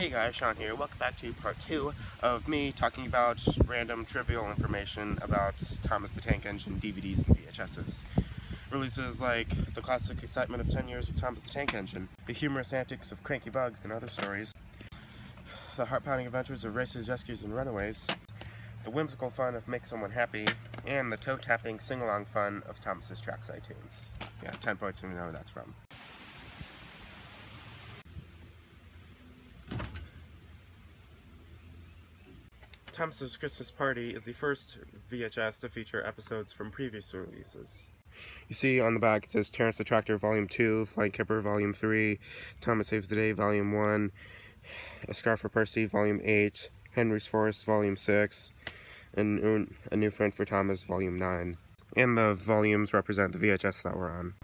Hey guys, Sean here. Welcome back to part 2 of me talking about random trivial information about Thomas the Tank Engine DVDs and VHSs. Releases like the classic excitement of 10 years of Thomas the Tank Engine, the humorous antics of Cranky Bugs and other stories, the heart-pounding adventures of races, rescues, and runaways, the whimsical fun of Make Someone Happy, and the toe-tapping sing-along fun of Thomas's Trackside Tunes. Yeah, 10 points if you know where that's from. Thomas's Christmas Party is the first VHS to feature episodes from previous releases. You see on the back it says Terrence the Tractor Volume 2, Flying Kipper Volume 3, Thomas Saves the Day Volume 1, A Scarf for Percy Volume 8, Henry's Forest Volume 6, and A New Friend for Thomas Volume 9. And the volumes represent the VHS that we're on.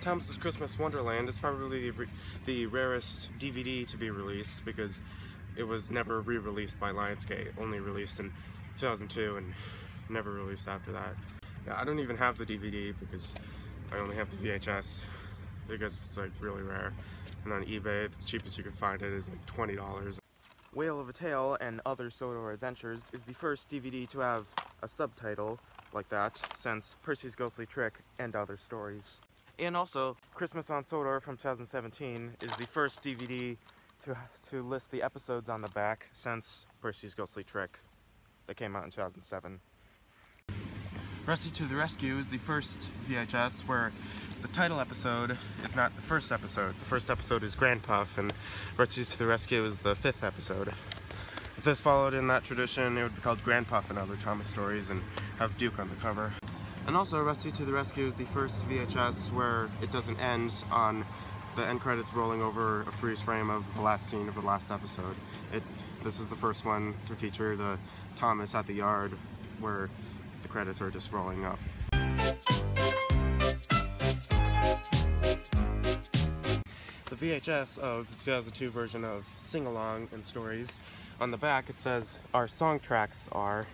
Thomas's Christmas Wonderland is probably the rarest DVD to be released because it was never re-released by Lionsgate, only released in 2002 and never released after that. Yeah, I don't even have the DVD because I only have the VHS because it's like really rare. And on eBay, the cheapest you can find it is like $20. Whale of a Tale and Other Sodor Adventures is the first DVD to have a subtitle like that since Percy's Ghostly Trick and Other Stories. And also, Christmas on Sodor from 2017 is the first DVD to list the episodes on the back since Percy's Ghostly Trick that came out in 2007. Rusty to the Rescue is the first VHS where the title episode is not the first episode. The first episode is Grand Puff, and Rusty to the Rescue is the 5th episode. If this followed in that tradition, it would be called Grand Puff and Other Thomas Stories and have Duke on the cover. And also, Rusty to the Rescue is the first VHS where it doesn't end on the end credits rolling over a freeze frame of the last scene of the last episode. This is the first one to feature the Thomas at the yard where the credits are just rolling up. The VHS of the 2002 version of Sing Along and Stories, on the back it says our song tracks are,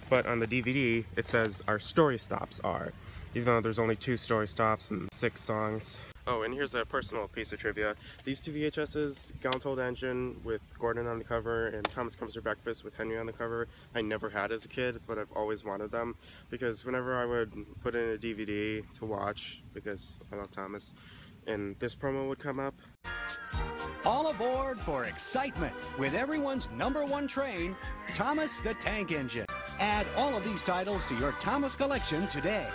but on the DVD it says our story stops are, even though there's only 2 story stops and 6 songs. Oh, and here's a personal piece of trivia. These 2 VHSs, Gallantold Engine with Gordon on the cover and Thomas Comes to Breakfast with Henry on the cover, I never had as a kid, but I've always wanted them because whenever I would put in a DVD to watch, because I love Thomas, and this promo would come up. All aboard for excitement with everyone's #1 train, Thomas the Tank Engine. Add all of these titles to your Thomas collection today.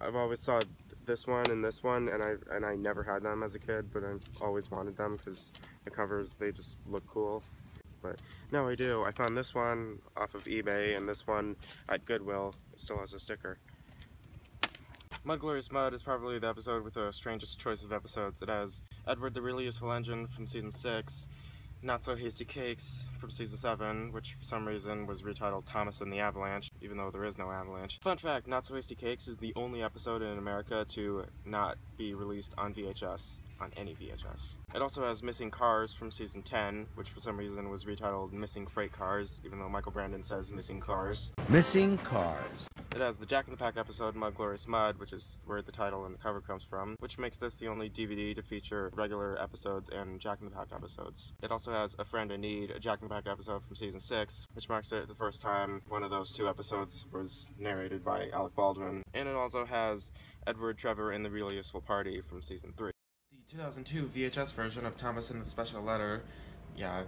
I've always saw this one, and I never had them as a kid, but I've always wanted them because the covers, they just look cool. But now I do. I found this one off of eBay and this one at Goodwill. It still has a sticker. Mud Glorious Mud is probably the episode with the strangest choice of episodes. It has Edward the Really Useful Engine from Season 6, Not So Hasty Cakes from Season 7, which for some reason was retitled Thomas and the Avalanche, even though there is no avalanche. Fun fact, Not So Hasty Cakes is the only episode in America to not be released on VHS, on any VHS. It also has Missing Cars from Season 10, which for some reason was retitled Missing Freight Cars, even though Michael Brandon says Missing Cars. Missing Cars. It has the Jack in the Pack episode, Mud Glorious Mud, which is where the title and the cover comes from, which makes this the only DVD to feature regular episodes and Jack in the Pack episodes. It also has A Friend in Need, a Jack in the Pack episode from Season 6, which marks it the first time one of those 2 episodes was narrated by Alec Baldwin. And it also has Edward, Trevor, and the Really Useful Party from Season 3. The 2002 VHS version of Thomas and the Special Letter, yeah,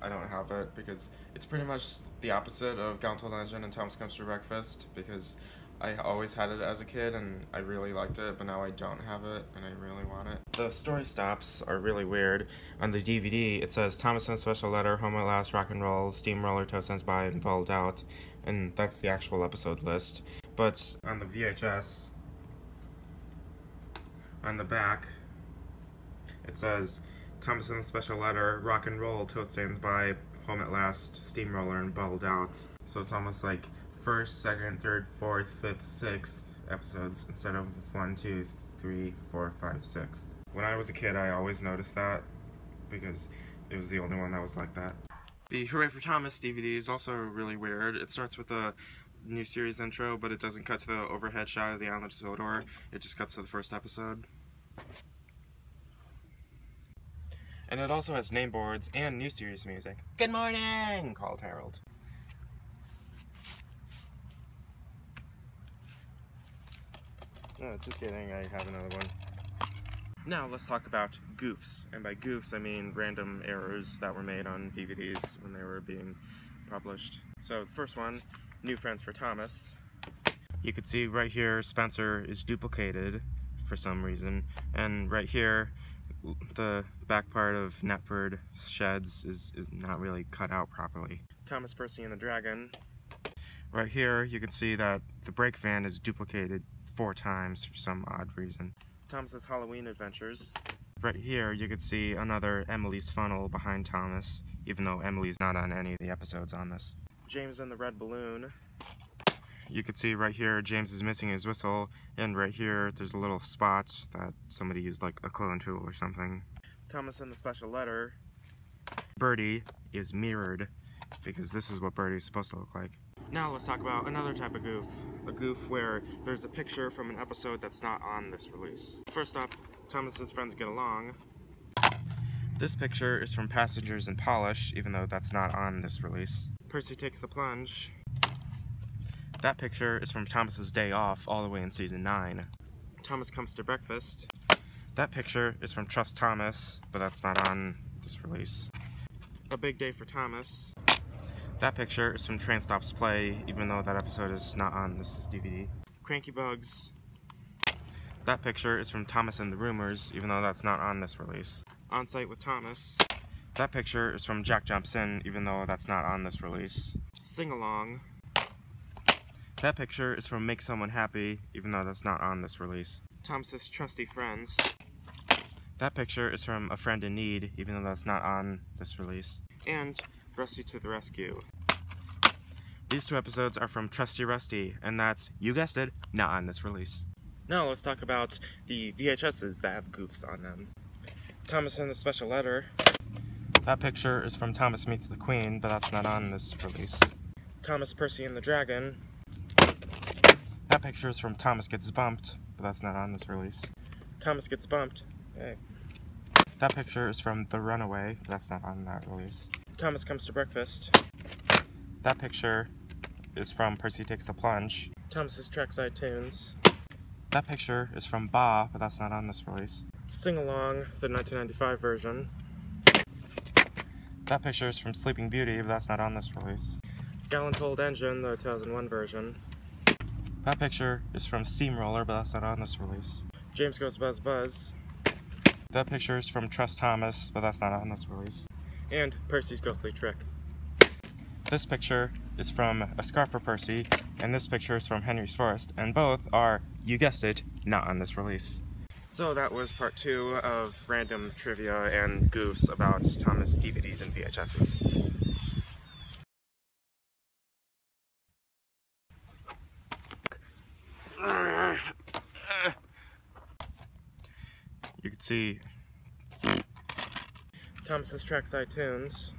I don't have it because it's pretty much the opposite of Gallantold Engine and Thomas Comes to Breakfast because I always had it as a kid and I really liked it, but now I don't have it and I really want it. The story stops are really weird. On the DVD it says Thomas and the Special Letter, Home at Last, Rock and Roll, Steamroller, Toe Stands By, and Balled Out, and that's the actual episode list. But on the VHS, on the back, it says Thomas and the Special Letter, Rock and Roll, Toad Stands By, Home at Last, Steamroller, and Bubbled Out. So it's almost like 1st, 2nd, 3rd, 4th, 5th, 6th episodes instead of 1, 2, 3, 4, 5, 6th. When I was a kid, I always noticed that because it was the only one that was like that. The Hooray for Thomas DVD is also really weird. It starts with a new series intro, but it doesn't cut to the overhead shot of the Island of Sodor. It just cuts to the first episode. And it also has name boards and new series music. Good morning, called Harold. No, just kidding, I have another one. Now let's talk about goofs, and by goofs I mean random errors that were made on DVDs when they were being published. So the first one, New Friends for Thomas. You can see right here Spencer is duplicated for some reason, and right here the back part of Netford Sheds is not really cut out properly. Thomas, Percy, and the Dragon. Right here you can see that the brake van is duplicated 4 times for some odd reason. Thomas's Halloween Adventures. Right here you can see another Emily's Funnel behind Thomas, even though Emily's not on any of the episodes on this. James and the Red Balloon. You can see right here James is missing his whistle, and right here there's a little spot that somebody used like a clone tool or something. Thomas and the Special Letter. Birdie is mirrored, because this is what Birdie's supposed to look like. Now let's talk about another type of goof. A goof where there's a picture from an episode that's not on this release. First up, Thomas's Friends Get Along. This picture is from Passengers and Polish, even though that's not on this release. Percy Takes the Plunge. That picture is from Thomas's Day Off, all the way in season 9. Thomas Comes to Breakfast. That picture is from Trust Thomas, but that's not on this release. A Big Day for Thomas. That picture is from Train Stops Play, even though that episode is not on this DVD. Cranky Bugs. That picture is from Thomas and the Rumors, even though that's not on this release. On Site with Thomas. That picture is from Jack Jumps In, even though that's not on this release. Sing Along. That picture is from Make Someone Happy, even though that's not on this release. Thomas's Trusty Friends. That picture is from A Friend in Need, even though that's not on this release. And Rusty to the Rescue. These 2 episodes are from Trusty Rusty, and that's, you guessed it, not on this release. Now let's talk about the VHSs that have goofs on them. Thomas and the Special Letter. That picture is from Thomas Meets the Queen, but that's not on this release. Thomas, Percy, and the Dragon. That picture is from Thomas Gets Bumped, but that's not on this release. Thomas Gets Bumped. Hey. That picture is from The Runaway, but that's not on that release. Thomas Comes to Breakfast. That picture is from Percy Takes the Plunge. Thomas's Trackside Tunes. That picture is from Ba, but that's not on this release. Sing Along, the 1995 version. That picture is from Sleeping Beauty, but that's not on this release. Gallant Old Engine, the 2001 version. That picture is from Steamroller, but that's not on this release. James Goes Buzz Buzz. That picture is from Trust Thomas, but that's not on this release. And Percy's Ghostly Trick. This picture is from A Scarf for Percy, and this picture is from Henry's Forest, and both are, you guessed it, not on this release. So that was part 2 of random trivia and goofs about Thomas DVDs and VHSs. You can see Thomas's Trackside Tunes.